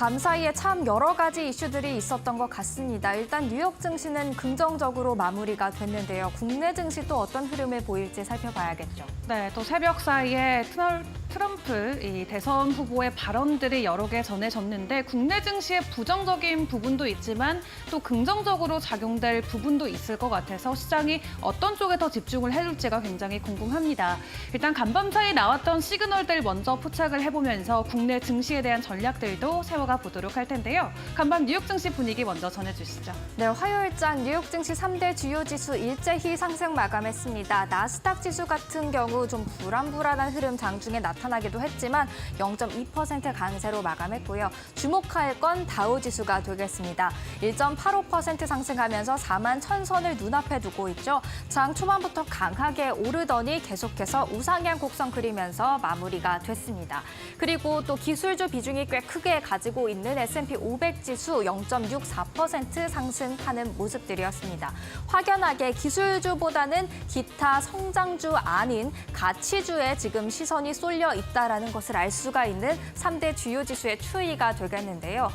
밤사이에 참 여러 가지 이슈들이 있었던 것 같습니다. 일단 뉴욕 증시는 긍정적으로 마무리가 됐는데요. 국내 증시도 어떤 흐름을 보일지 살펴봐야겠죠. 네, 또 새벽 사이에 트럼프 대선 후보의 발언들이 여러 개 전해졌는데 국내 증시에 부정적인 부분도 있지만 또 긍정적으로 작용될 부분도 있을 것 같아서 시장이 어떤 쪽에 더 집중을 해줄지가 굉장히 궁금합니다. 일단 간밤 사이 나왔던 시그널들 먼저 포착을 해보면서 국내 증시에 대한 전략들도 세워가 보도록 할 텐데요. 간밤 뉴욕 증시 분위기 먼저 전해주시죠. 네, 화요일장 뉴욕 증시 3대 주요 지수 일제히 상승 마감했습니다. 나스닥 지수 같은 경우 좀 불안한 흐름 장중에 나타나기도 했지만 0.2% 강세로 마감했고요. 주목할 건 다우 지수가 되겠습니다. 1.85% 상승하면서 4만 1,000선을 눈앞에 두고 있죠. 장 초반부터 강하게 오르더니 계속해서 우상향 곡선 그리면서 마무리가 됐습니다. 그리고 또 기술주 비중이 꽤 크게 가지고 있는 S&P 500 지수 0.64% 상승하는 모습들이었습니다. 확연하게 기술주보다는 기타 성장주 아닌 가치주에 지금 시선이 쏠려 있다는 것을 알 수가 있는 3대 주요 지수의 추이가 되겠는데요.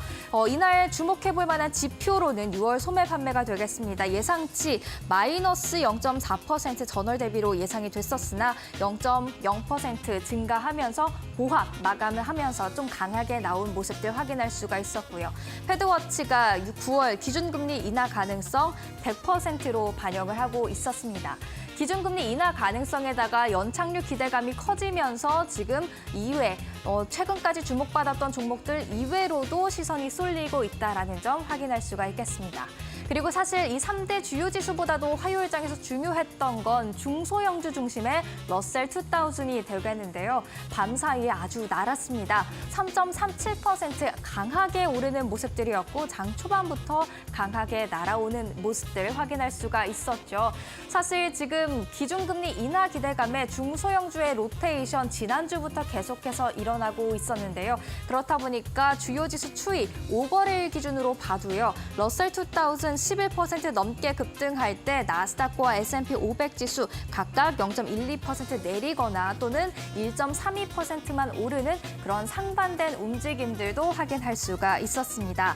이날 주목해볼 만한 지표로는 6월 소매 판매가 되겠습니다. 예상치 마이너스 0.4% 전월 대비로 예상이 됐었으나 0.0% 증가하면서 보합 마감을 하면서 좀 강하게 나온 모습들 확인할 수가 있었고요. 패드워치가 9월 기준금리 인하 가능성 100%로 반영을 하고 있었습니다. 기준금리 인하 가능성에다가 연착륙 기대감이 커지면서 지금 이외 최근까지 주목받았던 종목들 이외로도 시선이 쏠리고 있다는 점 확인할 수가 있겠습니다. 그리고 사실 이 3대 주요 지수보다도 화요일장에서 중요했던 건 중소형주 중심의 러셀 2000이 되겠는데요. 밤 사이에 아주 날았습니다. 3.37% 강하게 오르는 모습들이었고 장 초반부터 강하게 날아오는 모습들 확인할 수가 있었죠. 사실 지금 기준금리 인하 기대감에 중소형주의 로테이션 지난주부터 계속해서 일어나고 있었는데요. 그렇다 보니까 주요 지수 추이 5거래일 기준으로 봐도요. 러셀 2000 11% 넘게 급등할 때 나스닥과 S&P 500 지수 각각 0.12% 내리거나 또는 1.32%만 오르는 그런 상반된 움직임들도 확인할 수가 있었습니다.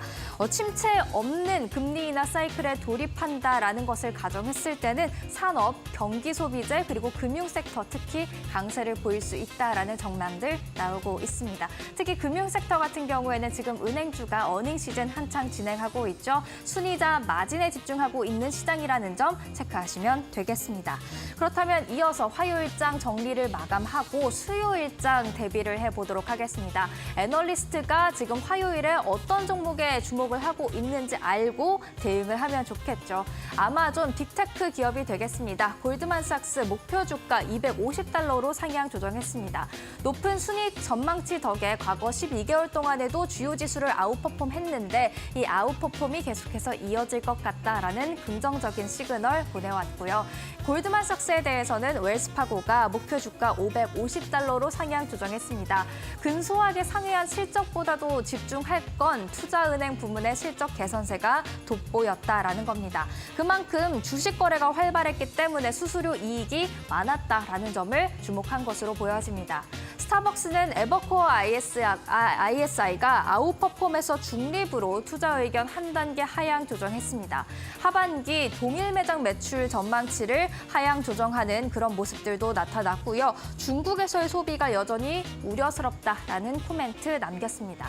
침체 없는 금리 인하 사이클에 돌입한다라는 것을 가정했을 때는 산업, 경기 소비재 그리고 금융 섹터 특히 강세를 보일 수 있다라는 전망들 나오고 있습니다. 특히 금융 섹터 같은 경우에는 지금 은행주가 어닝 시즌 한창 진행하고 있죠. 순이자 마진에 집중하고 있는 시장이라는 점 체크하시면 되겠습니다. 그렇다면 이어서 화요일장 정리를 마감하고 수요일장 대비를 해보도록 하겠습니다. 애널리스트가 지금 화요일에 어떤 종목에 주목을 하고 있는지 알고 대응을 하면 좋겠죠. 아마존 빅테크 기업이 되겠습니다. 골드만삭스 목표 주가 250달러로 상향 조정했습니다. 높은 순이익 전망치 덕에 과거 12개월 동안에도 주요 지수를 아웃퍼폼 했는데 이 아웃퍼폼이 계속해서 이어질 것 같다라는 긍정적인 시그널 보내왔고요. 골드만삭스에 대해서는 웰스파고가 목표 주가 550달러로 상향 조정했습니다. 근소하게 상회한 실적보다도 집중할 건 투자은행 부문의 실적 개선세가 돋보였다라는 겁니다. 그만큼 주식 거래가 활발했기 때문에 수수료 이익이 많았다라는 점을 주목한 것으로 보여집니다. 스타벅스는 에버코어 ISI가 아웃퍼폼에서 중립으로 투자 의견 한 단계 하향 조정했습니다. 하반기 동일 매장 매출 전망치를 하향 조정하는 그런 모습들도 나타났고요. 중국에서의 소비가 여전히 우려스럽다라는 코멘트 남겼습니다.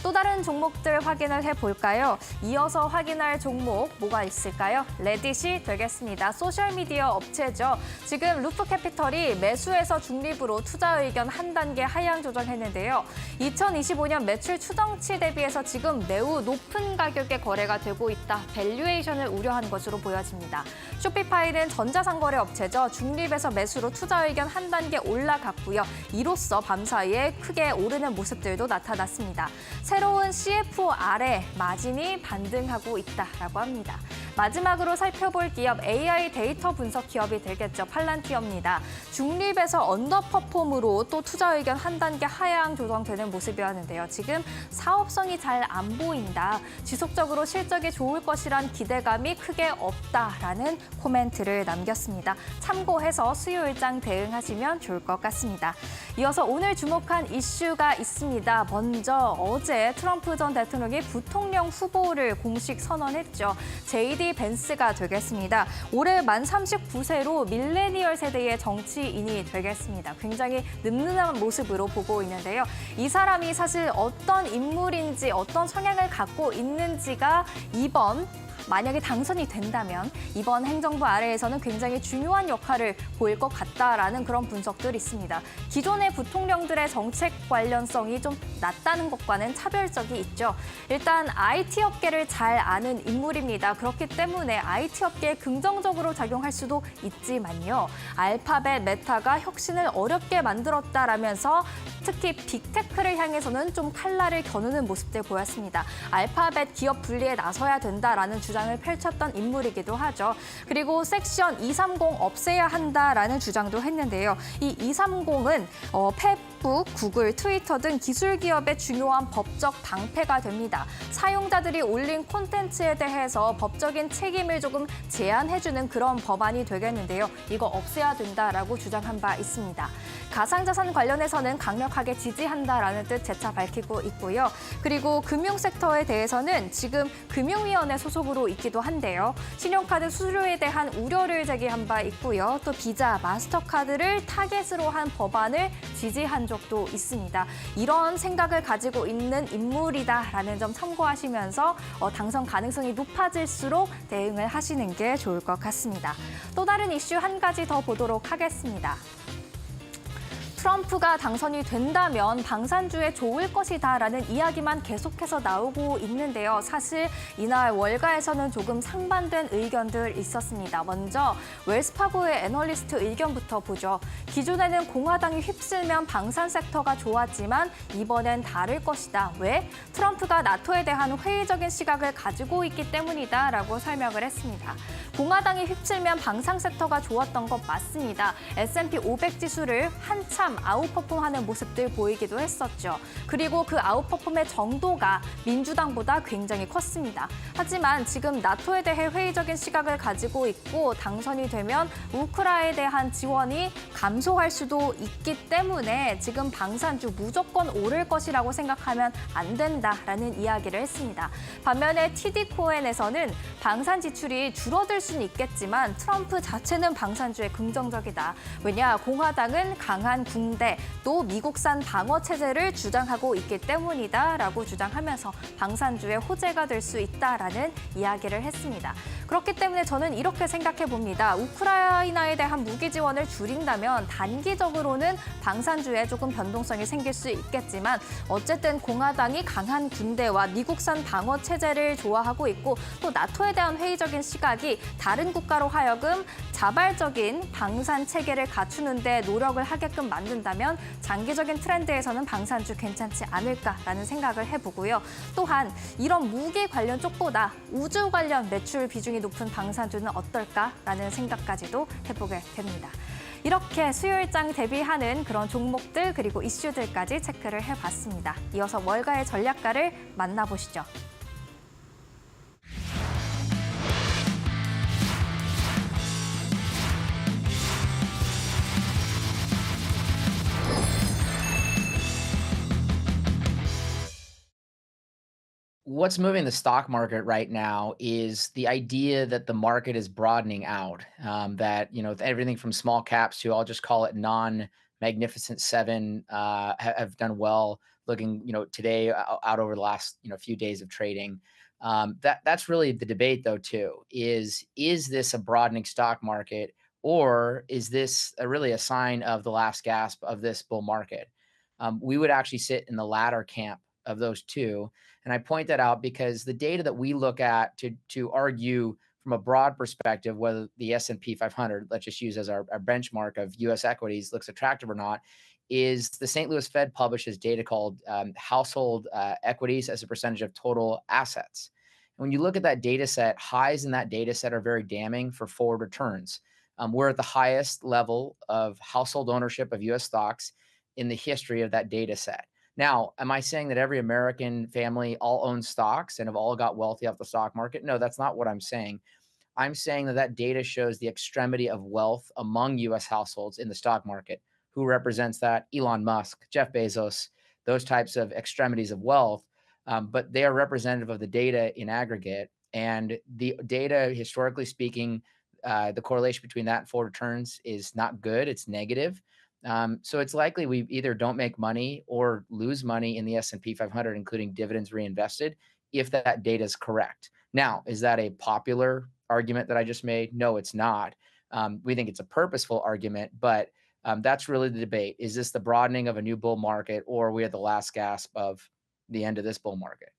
또 다른 종목들 확인을 해볼까요? 이어서 확인할 종목 뭐가 있을까요? 레딧이 되겠습니다. 소셜미디어 업체죠. 지금 루프캐피털이 매수에서 중립으로 투자 의견 한 단계 하향 조정했는데요. 2025년 매출 추정치 대비해서 지금 매우 높은 가격에 거래가 되고 있다. 밸류에이션을 우려한 것으로 보여집니다. 쇼피파이는 전자상거래 업체죠. 중립에서 매수로 투자 의견 한 단계 올라갔고요. 이로써 밤사이에 크게 오르는 모습들도 나타났습니다. 새로운 CFO 아래 마진이 반등하고 있다라고 합니다. 마지막으로 살펴볼 기업 AI 데이터 분석 기업이 되겠죠. 팔란티어입니다. 중립에서 언더퍼폼으로 또 투자 의견 한 단계 하향 조정되는 모습이었는데요. 지금 사업성이 잘 안 보인다. 지속적으로 실적이 좋을 것이란 기대감이 크게 없다라는 코멘트를 남겼습니다. 참고해서 수요일장 대응하시면 좋을 것 같습니다. 이어서 오늘 주목한 이슈가 있습니다. 먼저 어제 트럼프 전 대통령이 부통령 후보를 공식 선언했죠. JD 벤스가 되겠습니다. 올해 만 39세로 밀레니얼 세대의 정치인이 되겠습니다. 굉장히 늠름한 모습으로 보고 있는데요. 이 사람이 사실 어떤 인물인지 어떤 성향을 갖고 있는지가 만약에 당선이 된다면 이번 행정부 아래에서는 굉장히 중요한 역할을 보일 것 같다라는 그런 분석들이 있습니다. 기존의 부통령들의 정책 관련성이 좀 낮다는 것과는 차별점이 있죠. 일단 IT 업계를 잘 아는 인물입니다. 그렇기 때문에 IT 업계에 긍정적으로 작용할 수도 있지만요. 알파벳, 메타가 혁신을 어렵게 만들었다라면서 특히 빅테크를 향해서는 좀 칼날을 겨누는 모습들 보였습니다. 알파벳 기업 분리에 나서야 된다라는 주장을 펼쳤던 인물이기도 하죠. 그리고 섹션 230 없애야 한다라는 주장도 했는데요. 이 230은 페이스북, 구글, 트위터 등 기술 기업의 중요한 법적 방패가 됩니다. 사용자들이 올린 콘텐츠에 대해서 법적인 책임을 조금 제한해주는 그런 법안이 되겠는데요. 이거 없애야 된다라고 주장한 바 있습니다. 가상자산 관련해서는 강력하게 지지한다라는 뜻 재차 밝히고 있고요. 그리고 금융섹터에 대해서는 지금 금융위원회 소속으로 있기도 한데요. 신용카드 수수료에 대한 우려를 제기한 바 있고요. 또 비자, 마스터카드를 타겟으로 한 법안을 지지한 적도 있습니다. 이런 생각을 가지고 있는 인물이다라는 점 참고하시면서 당선 가능성이 높아질수록 대응을 하시는 게 좋을 것 같습니다. 또 다른 이슈 한 가지 더 보도록 하겠습니다. 트럼프가 당선이 된다면 방산주에 좋을 것이다라는 이야기만 계속해서 나오고 있는데요. 사실 이날 월가에서는 조금 상반된 의견들 있었습니다. 먼저 웰스파고의 애널리스트 의견부터 보죠. 기존에는 공화당이 휩쓸면 방산 섹터가 좋았지만 이번엔 다를 것이다. 왜? 트럼프가 나토에 대한 회의적인 시각을 가지고 있기 때문이다라고 설명을 했습니다. 공화당이 휩쓸면 방산 섹터가 좋았던 것 맞습니다. S&P 500 지수를 한참 아웃퍼폼하는 모습들 보이기도 했었죠. 그리고 그 아웃퍼폼의 정도가 민주당보다 굉장히 컸습니다. 하지만 지금 나토에 대해 회의적인 시각을 가지고 있고 당선이 되면 우크라이나에 대한 지원이 감소할 수도 있기 때문에 지금 방산주 무조건 오를 것이라고 생각하면 안 된다라는 이야기를 했습니다. 반면에 TD 코엔에서는 방산 지출이 줄어들 수는 있겠지만 트럼프 자체는 방산주에 긍정적이다. 왜냐, 공화당은 강한 군대, 또 미국산 방어 체제를 주장하고 있기 때문이다라고 주장하면서 방산주의 호재가 될 수 있다라는 이야기를 했습니다. 그렇기 때문에 저는 이렇게 생각해 봅니다. 우크라이나에 대한 무기 지원을 줄인다면 단기적으로는 방산주에 조금 변동성이 생길 수 있겠지만 어쨌든 공화당이 강한 군대와 미국산 방어 체제를 좋아하고 있고 또 나토에 대한 회의적인 시각이 다른 국가로 하여금 자발적인 방산 체계를 갖추는 데 노력을 하게끔 만든다면 장기적인 트렌드에서는 방산주 괜찮지 않을까라는 생각을 해보고요. 또한 이런 무기 관련 쪽보다 우주 관련 매출 비중이 높은 방산주는 어떨까라는 생각까지도 해보게 됩니다. 이렇게 수요일장 대비하는 그런 종목들 그리고 이슈들까지 체크를 해봤습니다. 이어서 월가의 전략가를 만나보시죠. What's moving the stock market right now is the idea that the market is broadening out. That everything from small caps to I'll just call it non-magnificent seven have done well. Looking today out over the last few days of trading. That's really the debate though too. Is this a broadening stock market or is this really a sign of the last gasp of this bull market? We would actually sit in the latter camp of those two. And I point that out because the data that we look at to argue from a broad perspective whether the S&P 500, let's just use as our benchmark of U.S. equities, looks attractive or not, is the St. Louis Fed publishes data called household equities as a percentage of total assets. When you look at that data set, highs in that data set are very damning for forward returns. We're at the highest level of household ownership of US stocks in the history of that data set. Now, am I saying that every American family all owns stocks and have all got wealthy off the stock market? No, that's not what I'm saying. I'm saying that that data shows the extremity of wealth among US households in the stock market. Who represents that? Elon Musk, Jeff Bezos, those types of extremities of wealth. But they are representative of the data in aggregate. And the data, historically speaking, the correlation between that and forward returns is not good. It's negative. So it's likely we either don't make money or lose money in the S&P 500, including dividends reinvested, if that data is correct. Now, is that a popular argument that I just made? No, it's not. We think it's a purposeful argument, but that's really the debate. Is this the broadening of a new bull market, or are we at the last gasp of the end of this bull market?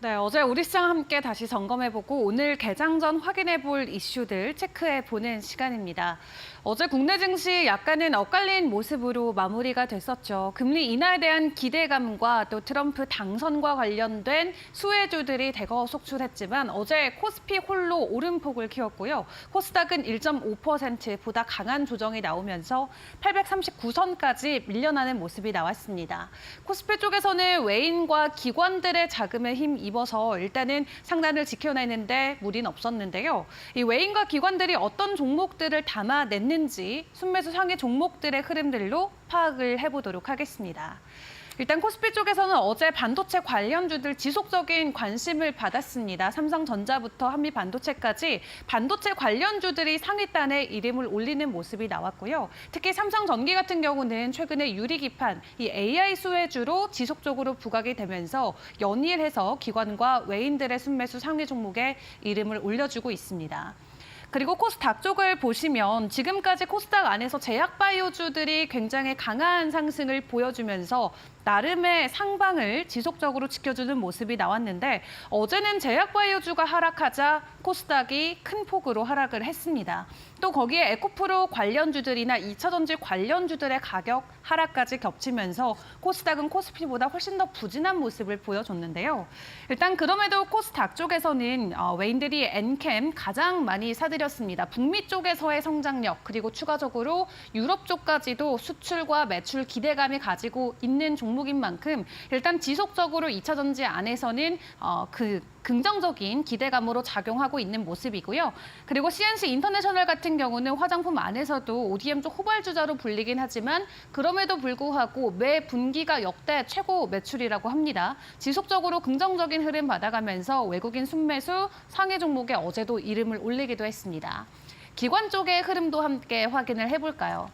네, 어제 우리 시장 함께 다시 점검해보고 오늘 개장 전 확인해볼 이슈들 체크해보는 시간입니다. 어제 국내 증시 약간은 엇갈린 모습으로 마무리가 됐었죠. 금리 인하에 대한 기대감과 또 트럼프 당선과 관련된 수혜주들이 대거 속출했지만 어제 코스피 홀로 오름폭을 키웠고요. 코스닥은 1.5%보다 강한 조정이 나오면서 839선까지 밀려나는 모습이 나왔습니다. 코스피 쪽에서는 외인과 기관들의 자금에 힘 입어서 일단은 상단을 지켜내는데 무리는 없었는데요. 이 외인과 기관들이 어떤 종목들을 담아냈는지 순매수 상위 종목들의 흐름들로 파악을 해보도록 하겠습니다. 일단 코스피 쪽에서는 어제 반도체 관련주들 지속적인 관심을 받았습니다. 삼성전자부터 한미반도체까지 반도체 관련주들이 상위단에 이름을 올리는 모습이 나왔고요. 특히 삼성전기 같은 경우는 최근에 유리기판, 이 AI 수혜주로 지속적으로 부각이 되면서 연일해서 기관과 외인들의 순매수 상위 종목에 이름을 올려주고 있습니다. 그리고 코스닥 쪽을 보시면 지금까지 코스닥 안에서 제약바이오주들이 굉장히 강한 상승을 보여주면서 나름의 상방을 지속적으로 지켜주는 모습이 나왔는데 어제는 제약바이오주가 하락하자 코스닥이 큰 폭으로 하락을 했습니다. 또 거기에 에코프로 관련주들이나 2차전지 관련주들의 가격 하락까지 겹치면서 코스닥은 코스피보다 훨씬 더 부진한 모습을 보여줬는데요. 일단 그럼에도 코스닥 쪽에서는 외인들이 엔캠 가장 많이 사들였습니다. 북미 쪽에서의 성장력 그리고 추가적으로 유럽 쪽까지도 수출과 매출 기대감이 가지고 있는 종목인 만큼 일단 지속적으로 2차전지 안에서는 긍정적인 기대감으로 작용하고 있는 모습이고요. 그리고 CNC 인터내셔널 같은 경우는 화장품 안에서도 ODM 쪽 후발주자로 불리긴 하지만 그럼에도 불구하고 매 분기가 역대 최고 매출이라고 합니다. 지속적으로 긍정적인 흐름 받아가면서 외국인 순매수 상위 종목에 어제도 이름을 올리기도 했습니다. 기관 쪽의 흐름도 함께 확인을 해볼까요?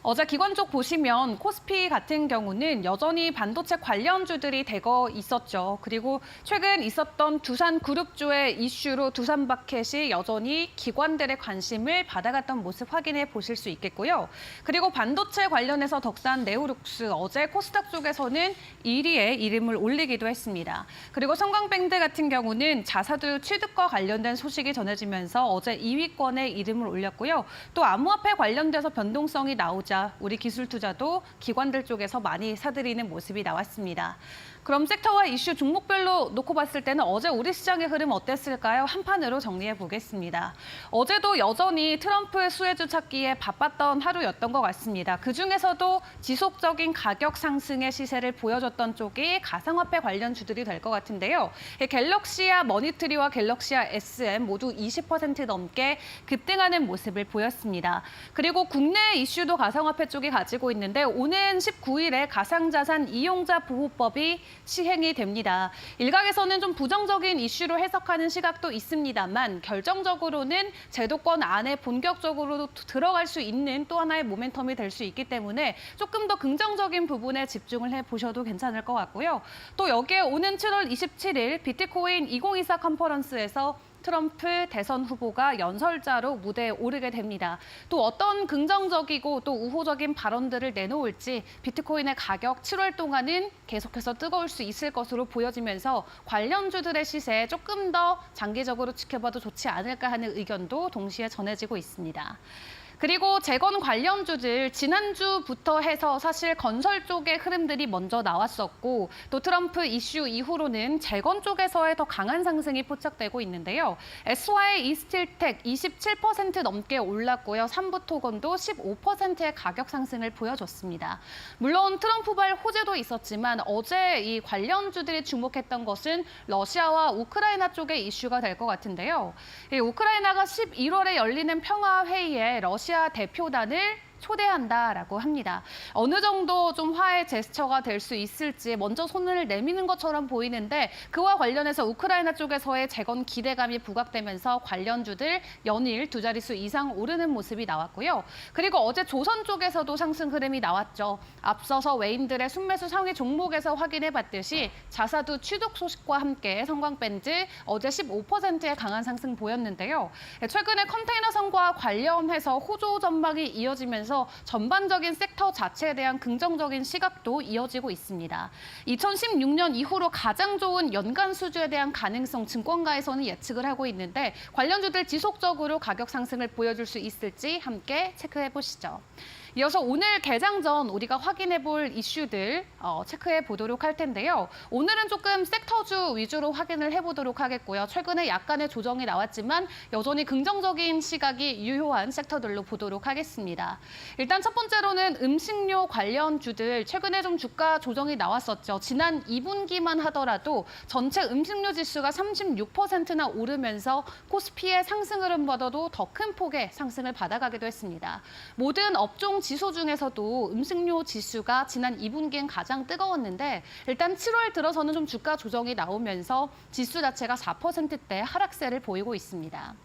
어제 기관 쪽 보시면 코스피 같은 경우는 여전히 반도체 관련주들이 대거 있었죠. 그리고 최근 있었던 두산그룹주의 이슈로 두산마켓이 여전히 기관들의 관심을 받아갔던 모습 확인해 보실 수 있겠고요. 그리고 반도체 관련해서 덕산 네오룩스 어제 코스닥 쪽에서는 1위에 이름을 올리기도 했습니다. 그리고 성광밴드 같은 경우는 자사주 취득과 관련된 소식이 전해지면서 어제 2위권에 이름을 올렸고요. 또 암호화폐 관련돼서 변동성이 나오자 우리 기술 투자도 기관들 쪽에서 많이 사들이는 모습이 나왔습니다. 그럼 섹터와 이슈 종목별로 놓고 봤을 때는 어제 우리 시장의 흐름 어땠을까요? 한 판으로 정리해 보겠습니다. 어제도 여전히 트럼프 수혜주 찾기에 바빴던 하루였던 것 같습니다. 그중에서도 지속적인 가격 상승의 시세를 보여줬던 쪽이 가상화폐 관련 주들이 될 것 같은데요. 갤럭시아 머니트리와 갤럭시아 SM 모두 20% 넘게 급등하는 모습을 보였습니다. 그리고 국내 이슈도 가상화폐 쪽이 가지고 있는데 오는 19일에 가상자산 이용자 보호법이 시행이 됩니다. 일각에서는 좀 부정적인 이슈로 해석하는 시각도 있습니다만 결정적으로는 제도권 안에 본격적으로 들어갈 수 있는 또 하나의 모멘텀이 될 수 있기 때문에 조금 더 긍정적인 부분에 집중을 해보셔도 괜찮을 것 같고요. 또 여기에 오는 7월 27일 비트코인 2024 컨퍼런스에서 트럼프 대선 후보가 연설자로 무대에 오르게 됩니다. 또 어떤 긍정적이고 또 우호적인 발언들을 내놓을지 비트코인의 가격 7월 동안은 계속해서 뜨거울 수 있을 것으로 보여지면서 관련주들의 시세 조금 더 장기적으로 지켜봐도 좋지 않을까 하는 의견도 동시에 전해지고 있습니다. 그리고 재건 관련주들 지난주부터 해서 사실 건설 쪽의 흐름들이 먼저 나왔었고 또 트럼프 이슈 이후로는 재건 쪽에서의 더 강한 상승이 포착되고 있는데요. SY 이스틸텍 27% 넘게 올랐고요. 삼부토건도 15%의 가격 상승을 보여줬습니다. 물론 트럼프발 호재도 있었지만 어제 이 관련주들이 주목했던 것은 러시아와 우크라이나 쪽의 이슈가 될 것 같은데요. 이 우크라이나가 11월에 열리는 평화회의에 러시아 대표단을 초대한다라고 합니다. 어느 정도 좀 화해 제스처가 될 수 있을지 먼저 손을 내미는 것처럼 보이는데 그와 관련해서 우크라이나 쪽에서의 재건 기대감이 부각되면서 관련주들 연일 두 자릿수 이상 오르는 모습이 나왔고요. 그리고 어제 조선 쪽에서도 상승 흐름이 나왔죠. 앞서서 외인들의 순매수 상위 종목에서 확인해봤듯이 자사두 취득 소식과 함께 성광밴드 어제 15%의 강한 상승 보였는데요. 최근에 컨테이너선과 관련해서 호조 전망이 이어지면서 전반적인 섹터 자체에 대한 긍정적인 시각도 이어지고 있습니다. 2016년 이후로 가장 좋은 연간 수주에 대한 가능성 증권가에서는 예측을 하고 있는데 관련주들 지속적으로 가격 상승을 보여줄 수 있을지 함께 체크해 보시죠. 이어서 오늘 개장 전 우리가 확인해 볼 이슈들 체크해 보도록 할 텐데요. 오늘은 조금 섹터주 위주로 확인을 해보도록 하겠고요. 최근에 약간의 조정이 나왔지만 여전히 긍정적인 시각이 유효한 섹터들로 보도록 하겠습니다. 일단 첫 번째로는 음식료 관련주들 최근에 좀 주가 조정이 나왔었죠. 지난 2분기만 하더라도 전체 음식료 지수가 36%나 오르면서 코스피의 상승 흐름보다도 더 큰 폭의 상승을 받아가기도 했습니다. 모든 업종 지수 중에서도 음식료 지수가 지난 2분기엔 가장 뜨거웠는데 일단 7월 들어서는 좀 주가 조정이 나오면서 지수 자체가 4%대 하락세를 보이고 있습니다.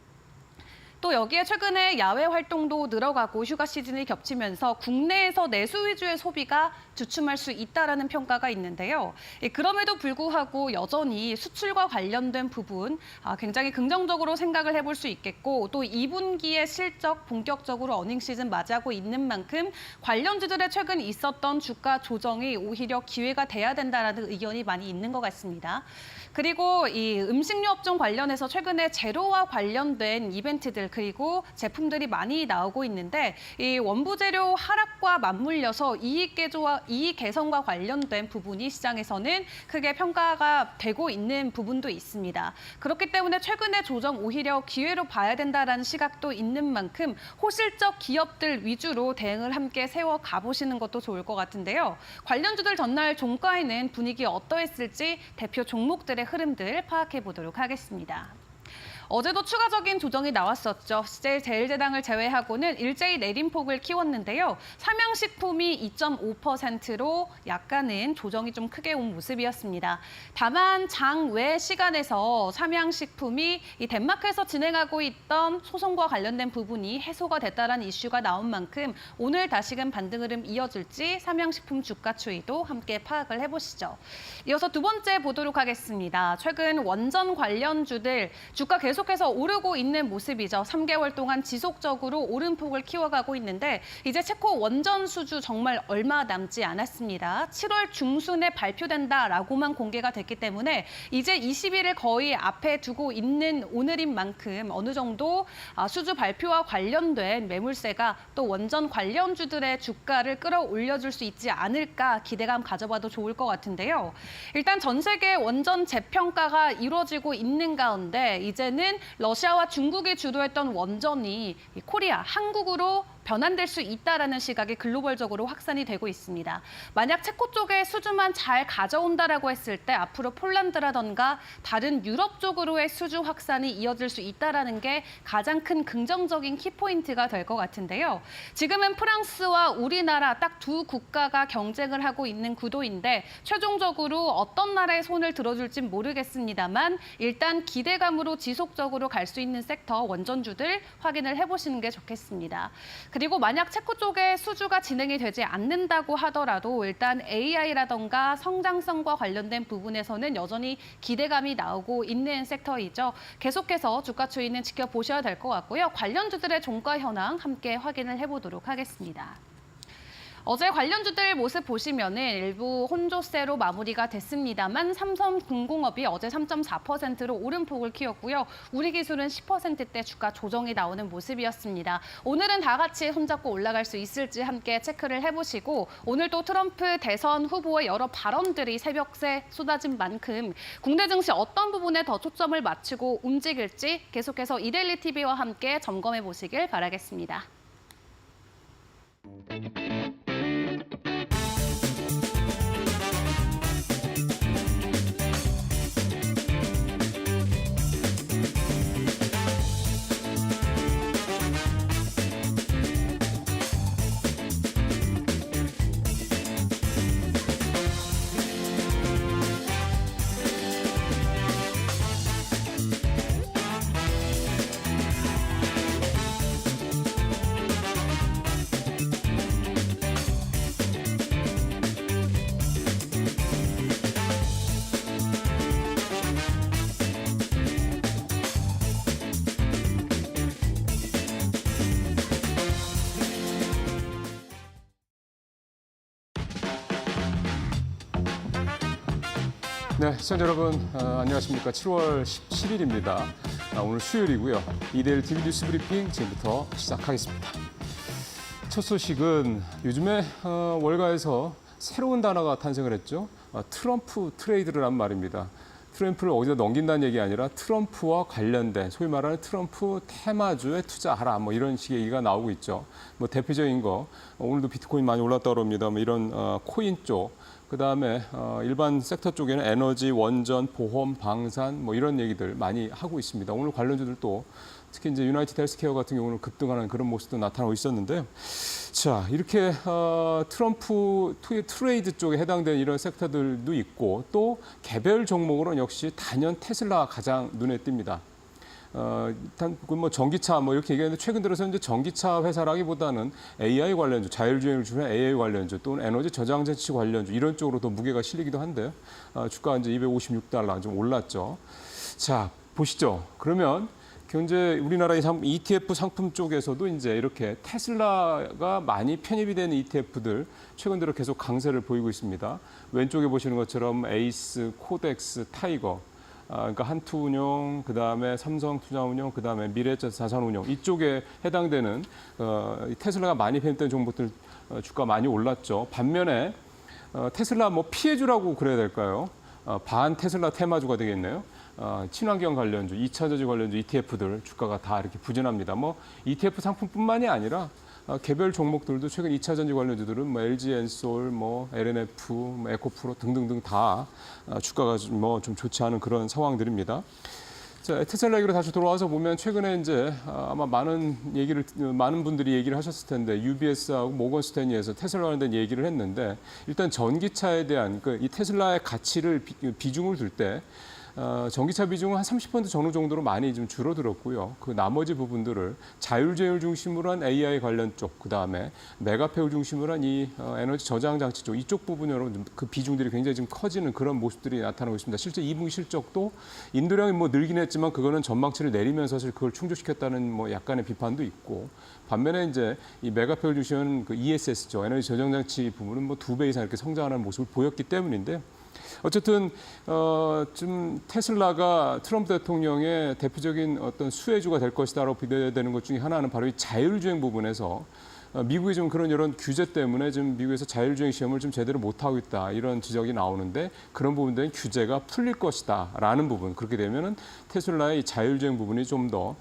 또 여기에 최근에 야외 활동도 늘어가고 휴가 시즌이 겹치면서 국내에서 내수 위주의 소비가 주춤할 수 있다라는 평가가 있는데요. 그럼에도 불구하고 여전히 수출과 관련된 부분 굉장히 긍정적으로 생각을 해볼 수 있겠고 또 2분기의 실적 본격적으로 어닝 시즌 맞이하고 있는 만큼 관련주들의 최근 있었던 주가 조정이 오히려 기회가 돼야 된다라는 의견이 많이 있는 것 같습니다. 그리고 이 음식료 업종 관련해서 최근에 재료와 관련된 이벤트들 그리고 제품들이 많이 나오고 있는데 이 원부 재료 하락과 맞물려서 이익 개선과 관련된 부분이 시장에서는 크게 평가가 되고 있는 부분도 있습니다. 그렇기 때문에 최근의 조정 오히려 기회로 봐야 된다라는 시각도 있는 만큼 호실적 기업들 위주로 대응을 함께 세워 가보시는 것도 좋을 것 같은데요. 관련주들 전날 종가에는 분위기 어떠했을지 대표 종목들의 흐름들 파악해 보도록 하겠습니다. 어제도 추가적인 조정이 나왔었죠. CJ제일제당을 제외하고는 일제히 내림폭을 키웠는데요. 삼양식품이 2.5%로 약간은 조정이 좀 크게 온 모습이었습니다. 다만 장외 시간에서 삼양식품이 이 덴마크에서 진행하고 있던 소송과 관련된 부분이 해소가 됐다는 이슈가 나온 만큼 오늘 다시금 반등 흐름 이어질지 삼양식품 주가 추이도 함께 파악을 해보시죠. 이어서 두 번째 보도록 하겠습니다. 최근 원전 관련주들 주가 계속해서 오르고 있는 모습이죠. 3개월 동안 지속적으로 오름폭을 키워가고 있는데 이제 체코 원전 수주 정말 얼마 남지 않았습니다. 7월 중순에 발표된다라고만 공개가 됐기 때문에 이제 20일을 거의 앞에 두고 있는 오늘인 만큼 어느 정도 수주 발표와 관련된 매물세가 또 원전 관련주들의 주가를 끌어올려줄 수 있지 않을까 기대감 가져봐도 좋을 것 같은데요. 일단 전 세계 원전 재평가가 이루어지고 있는 가운데 이제는 러시아와 중국이 주도했던 원전이 코리아, 한국으로 변환될 수 있다라는 시각이 글로벌적으로 확산이 되고 있습니다. 만약 체코 쪽에 수주만 잘 가져온다라고 했을 때 앞으로 폴란드라던가 다른 유럽 쪽으로의 수주 확산이 이어질 수 있다라는 게 가장 큰 긍정적인 키포인트가 될 것 같은데요. 지금은 프랑스와 우리나라 딱 두 국가가 경쟁을 하고 있는 구도인데 최종적으로 어떤 나라의 손을 들어줄진 모르겠습니다만 일단 기대감으로 지속적으로 갈 수 있는 섹터 원전주들 확인을 해보시는 게 좋겠습니다. 그리고 만약 체코 쪽에 수주가 진행이 되지 않는다고 하더라도 일단 AI라던가 성장성과 관련된 부분에서는 여전히 기대감이 나오고 있는 섹터이죠. 계속해서 주가 추이는 지켜보셔야 될 것 같고요. 관련주들의 종가 현황 함께 확인을 해보도록 하겠습니다. 어제 관련주들 모습 보시면은 일부 혼조세로 마무리가 됐습니다만 삼성중공업이 어제 3.4%로 오름폭을 키웠고요. 우리기술은 10%대 주가 조정이 나오는 모습이었습니다. 오늘은 다 같이 손잡고 올라갈 수 있을지 함께 체크를 해보시고 오늘도 트럼프 대선 후보의 여러 발언들이 새벽새 쏟아진 만큼 국내 증시 어떤 부분에 더 초점을 맞추고 움직일지 계속해서 이데일리 TV와 함께 점검해 보시길 바라겠습니다. 네, 시청자 여러분 안녕하십니까. 7월 17일입니다. 오늘 수요일이고요. 이데일리 TV 뉴스 브리핑 지금부터 시작하겠습니다. 첫 소식은 요즘에 월가에서 새로운 단어가 탄생을 했죠. 트럼프 트레이드라는 말입니다. 트럼프를 어디다 넘긴다는 얘기 아니라 트럼프와 관련된 소위 말하는 트럼프 테마주에 투자하라 뭐 이런 식의 얘기가 나오고 있죠. 뭐 대표적인 거 오늘도 비트코인 많이 올랐다고 합니다. 뭐 이런 코인 쪽. 그다음에 일반 섹터 쪽에는 에너지, 원전, 보험, 방산 뭐 이런 얘기들 많이 하고 있습니다. 오늘 관련주들도 특히 이제 유나이티드 헬스케어 같은 경우는 급등하는 그런 모습도 나타나고 있었는데요. 자, 이렇게 트럼프 트레이드 쪽에 해당되는 이런 섹터들도 있고 또 개별 종목으로는 역시 단연 테슬라가 가장 눈에 띕니다. 일단 뭐 전기차 뭐 이렇게 얘기하는데 최근 들어서 이제 전기차 회사라기보다는 AI 관련주, 자율주행을 주는 AI 관련주 또는 에너지 저장 장치 관련주 이런 쪽으로 더 무게가 실리기도 한데요. 주가 이제 $256 좀 올랐죠. 자, 보시죠. 그러면 현재 우리나라의 ETF 상품 쪽에서도 이제 이렇게 테슬라가 많이 편입이 되는 ETF들 최근 들어 계속 강세를 보이고 있습니다. 왼쪽에 보시는 것처럼 에이스, 코덱스, 타이거. 그러니까 한투운용, 그다음에 삼성투자운용, 그다음에 미래자산운용 이쪽에 해당되는 테슬라가 많이 편입된 종목들 주가 많이 올랐죠. 반면에 테슬라 뭐 피해주라고 그래야 될까요? 반 테슬라 테마주가 되겠네요. 친환경 관련주, 2차전지 관련주 ETF들 주가가 다 이렇게 부진합니다. 뭐 ETF 상품뿐만이 아니라 개별 종목들도 최근 2차전지 관련주들은 뭐 LG엔솔, 뭐 LNF, 뭐 에코프로 등등등 다 주가가 뭐 좀 좋지 않은 그런 상황들입니다. 자, 테슬라 얘기로 다시 돌아와서 보면 최근에 이제 아마 많은 분들이 얘기를 하셨을 텐데 UBS하고 모건 스탠리에서 테슬라 관련된 얘기를 했는데 일단 전기차에 대한 이 테슬라의 가치를 비중을 둘 때 전기차 비중은 한 30% 전후 정도로 많이 좀 줄어들었고요. 그 나머지 부분들을 자율주행을 중심으로 한 AI 관련 쪽, 그다음에 메가페을 중심으로 한 이 에너지 저장 장치 쪽, 이쪽 부분으로 그 비중들이 굉장히 좀 커지는 그런 모습들이 나타나고 있습니다. 실제 2분기 실적도 인도량이 뭐 늘긴 했지만 그거는 전망치를 내리면서 사실 그걸 충족시켰다는 뭐 약간의 비판도 있고 반면에 이제 이 메가페을 중심은 그 ESS죠. 에너지 저장 장치 부분은 뭐 2배 이상 이렇게 성장하는 모습을 보였기 때문인데 어쨌든 좀 테슬라가 트럼프 대통령의 대표적인 어떤 수혜주가 될 것이다라고 비대되는 것 중에 하나는 바로 이 자율주행 부분에서 미국이 좀 그런 이런 규제 때문에 지금 미국에서 자율주행 시험을 좀 제대로 못하고 있다 이런 지적이 나오는데 그런 부분들은 규제가 풀릴 것이다라는 부분 그렇게 되면은 테슬라의 이 자율주행 부분이 좀 더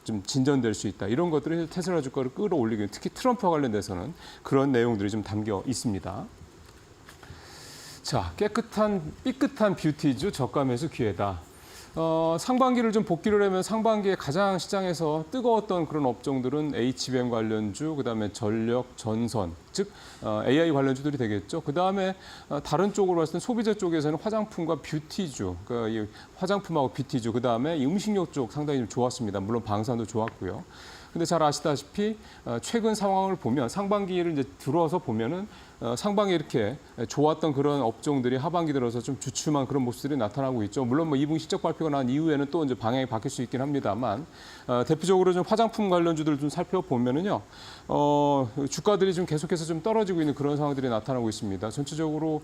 좀 진전될 수 있다 이런 것들이 테슬라 주가를 끌어올리기 특히 트럼프와 관련돼서는 그런 내용들이 좀 담겨 있습니다. 자, 삐끗한 뷰티주 저가 매수 기회다. 상반기를 좀 복귀를 하면 상반기에 가장 시장에서 뜨거웠던 그런 업종들은 HBM 관련주, 그다음에 전력, 전선, 즉 AI 관련주들이 되겠죠. 그다음에 다른 쪽으로 봤을 때 소비자 쪽에서는 화장품과 뷰티주, 그러니까 이 화장품하고 뷰티주, 그다음에 이 음식료 쪽 상당히 좀 좋았습니다. 물론 방산도 좋았고요. 근데 잘 아시다시피 최근 상황을 보면 상반기를 이제 들어서 보면은 상반기에 이렇게 좋았던 그런 업종들이 하반기 들어서 좀 주춤한 그런 모습들이 나타나고 있죠. 물론 뭐 2분기 실적 발표가 난 이후에는 또 이제 방향이 바뀔 수 있긴 합니다만 대표적으로 좀 화장품 관련주들 좀 살펴보면은요. 주가들이 좀 계속해서 좀 떨어지고 있는 그런 상황들이 나타나고 있습니다. 전체적으로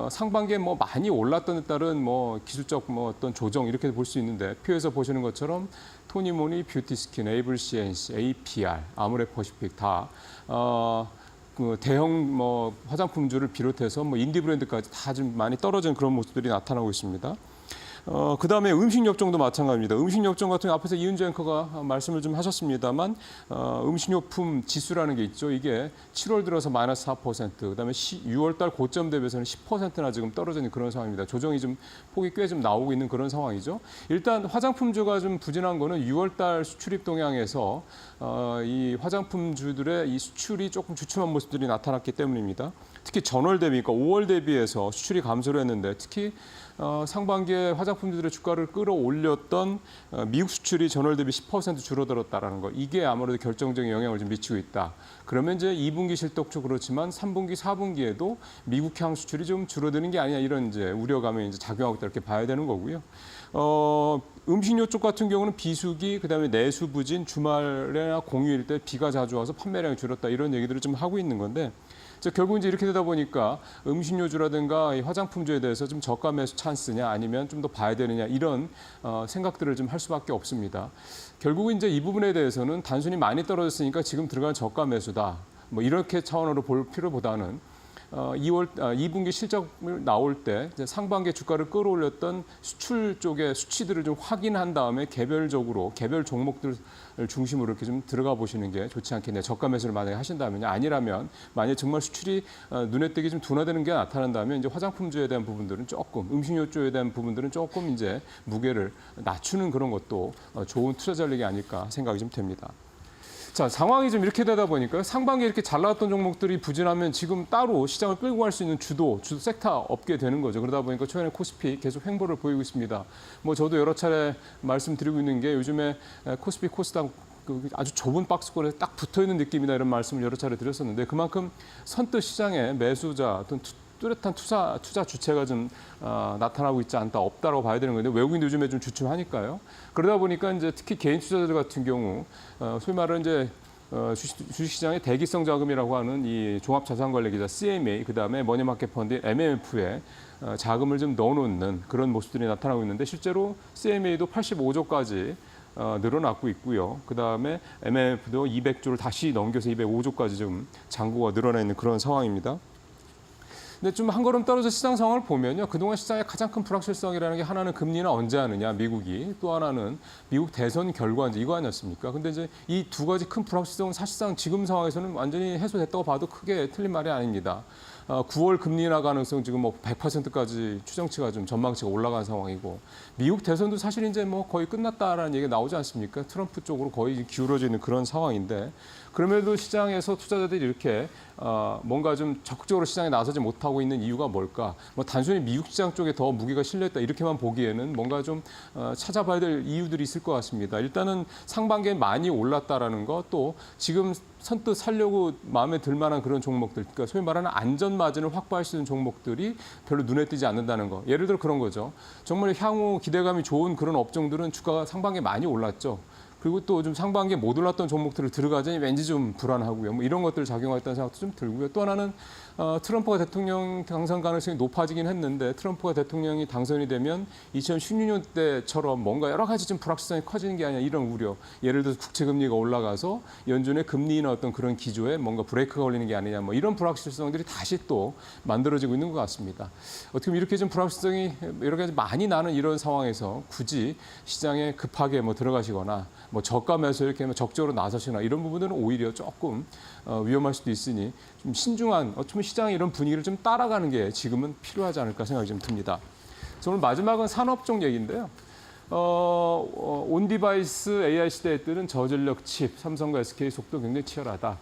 상반기에 뭐 많이 올랐던 데 따른 뭐 기술적 뭐 어떤 조정 이렇게 볼 수 있는데 표에서 보시는 것처럼 토니모니, 뷰티스킨, 에이블시엔시, APR, 아모레퍼시픽 다 그 대형 뭐 화장품주를 비롯해서 뭐 인디 브랜드까지 다 좀 많이 떨어진 그런 모습들이 나타나고 있습니다. 그다음에 음식료종도 마찬가지입니다. 음식료종 같은 경우 앞에서 이은주 앵커가 말씀을 좀 하셨습니다만 음식료품 지수라는 게 있죠. 이게 7월 들어서 마이너스 4%, 그다음에 6월 달 고점 대비해서는 10%나 지금 떨어지는 그런 상황입니다. 조정이 좀 폭이 꽤 좀 나오고 있는 그런 상황이죠. 일단 화장품주가 좀 부진한 거는 6월 달 수출입 동향에서 이 화장품주들의 이 수출이 조금 주춤한 모습들이 나타났기 때문입니다. 특히 전월 대비, 그러니까 5월 대비해서 수출이 감소를 했는데 특히 상반기에 화장품들의 주가를 끌어올렸던 미국 수출이 전월 대비 10% 줄어들었다라는 거. 이게 아무래도 결정적인 영향을 좀 미치고 있다. 그러면 이제 2분기 실적도 그렇지만 3분기, 4분기에도 미국향 수출이 좀 줄어드는 게 아니냐 이런 이제 우려감이 이제 작용하고 있다 이렇게 봐야 되는 거고요. 음식료 쪽 같은 경우는 비수기, 그다음에 내수 부진, 주말이나 공휴일 때 비가 자주 와서 판매량이 줄었다 이런 얘기들을 좀 하고 있는 건데 결국 이제 이렇게 되다 보니까 음식료주라든가 화장품주에 대해서 좀 저가 매수 찬스냐 아니면 좀 더 봐야 되느냐 이런 생각들을 좀 할 수밖에 없습니다. 결국은 이제 이 부분에 대해서는 단순히 많이 떨어졌으니까 지금 들어간 저가 매수다. 뭐 이렇게 차원으로 볼 필요보다는 2분기 실적을 나올 때 상반기 주가를 끌어올렸던 수출 쪽의 수치들을 좀 확인한 다음에 개별적으로 개별 종목들 중심으로 이렇게 좀 들어가 보시는 게 좋지 않겠냐. 저가 매수를 만약에 하신다면요. 아니라면 만약에 정말 수출이 눈에 띄게 좀 둔화되는 게 나타난다면 이제 화장품주에 대한 부분들은 조금 음식료주에 대한 부분들은 조금 이제 무게를 낮추는 그런 것도 좋은 투자 전략이 아닐까 생각이 좀 됩니다. 자, 상황이 좀 이렇게 되다 보니까 상반기에 이렇게 잘 나왔던 종목들이 부진하면 지금 따로 시장을 끌고 갈 수 있는 주도 섹터 없게 되는 거죠. 그러다 보니까 최근에 코스피 계속 횡보를 보이고 있습니다. 뭐 저도 여러 차례 말씀드리고 있는 게 요즘에 코스피 코스닥 아주 좁은 박스권에 딱 붙어 있는 느낌이다 이런 말씀을 여러 차례 드렸었는데 그만큼 선뜻 시장에 매수자 어떤 뚜렷한 투자 주체가 좀 나타나고 있지 않다, 없다라고 봐야 되는 건데 외국인도 요즘에 좀 주춤하니까요. 그러다 보니까 이제 특히 개인 투자자들 같은 경우 소위 말하는 이제 주식시장의 대기성 자금이라고 하는 이 종합자산관리기자 CMA, 그다음에 머니마켓 펀드 MMF에 자금을 좀 넣어놓는 그런 모습들이 나타나고 있는데 실제로 CMA도 85조까지 늘어났고 있고요. 그다음에 MMF도 200조를 다시 넘겨서 205조까지 좀 잔고가 늘어나 있는 그런 상황입니다. 근데 좀 한 걸음 떨어져 시장 상황을 보면요. 그동안 시장의 가장 큰 불확실성이라는 게 하나는 금리는 언제 하느냐, 미국이. 또 하나는 미국 대선 결과인지 이거 아니었습니까? 근데 이제 이 두 가지 큰 불확실성은 사실상 지금 상황에서는 완전히 해소됐다고 봐도 크게 틀린 말이 아닙니다. 9월 금리 인하 가능성 지금 뭐 100%까지 추정치가 좀 전망치가 올라간 상황이고 미국 대선도 사실 이제 뭐 거의 끝났다라는 얘기가 나오지 않습니까? 트럼프 쪽으로 거의 기울어져 있는 그런 상황인데 그럼에도 시장에서 투자자들이 이렇게 뭔가 좀 적극적으로 시장에 나서지 못하고 있는 이유가 뭘까? 뭐 단순히 미국 시장 쪽에 더 무게가 실려있다 이렇게만 보기에는 뭔가 좀 찾아봐야 될 이유들이 있을 것 같습니다. 일단은 상반기에 많이 올랐다라는 것, 또 지금 선뜻 살려고 마음에 들 만한 그런 종목들, 그러니까 소위 말하는 안전 마진을 확보할 수 있는 종목들이 별로 눈에 띄지 않는다는 거. 예를 들어 그런 거죠. 정말 향후 기대감이 좋은 그런 업종들은 주가가 상반기에 많이 올랐죠. 그리고 또 좀 상반기에 못 올랐던 종목들을 들어가자니 왠지 좀 불안하고요. 뭐 이런 것들 작용했다는 생각도 좀 들고요. 또 하나는 트럼프가 대통령 당선 가능성이 높아지긴 했는데 트럼프가 대통령이 당선이 되면 2016년 때처럼 뭔가 여러 가지 좀 불확실성이 커지는 게 아니라 이런 우려. 예를 들어서 국채금리가 올라가서 연준의 금리나 어떤 그런 기조에 뭔가 브레이크가 걸리는 게 아니냐. 뭐 이런 불확실성들이 다시 또 만들어지고 있는 것 같습니다. 어떻게 보면 이렇게 좀 불확실성이 여러 가지 많이 나는 이런 상황에서 굳이 시장에 급하게 뭐 들어가시거나 뭐 저가 매수 이렇게 적극적으로 나서시나 이런 부분들은 오히려 조금 위험할 수도 있으니 좀 신중한 어쩌면 시장의 이런 분위기를 좀 따라가는 게 지금은 필요하지 않을까 생각이 좀 듭니다. 오늘 마지막은 산업종 얘기인데요. 온디바이스 AI 시대에 뜨는 저전력 칩, 삼성과 SK 속도 굉장히 치열하다.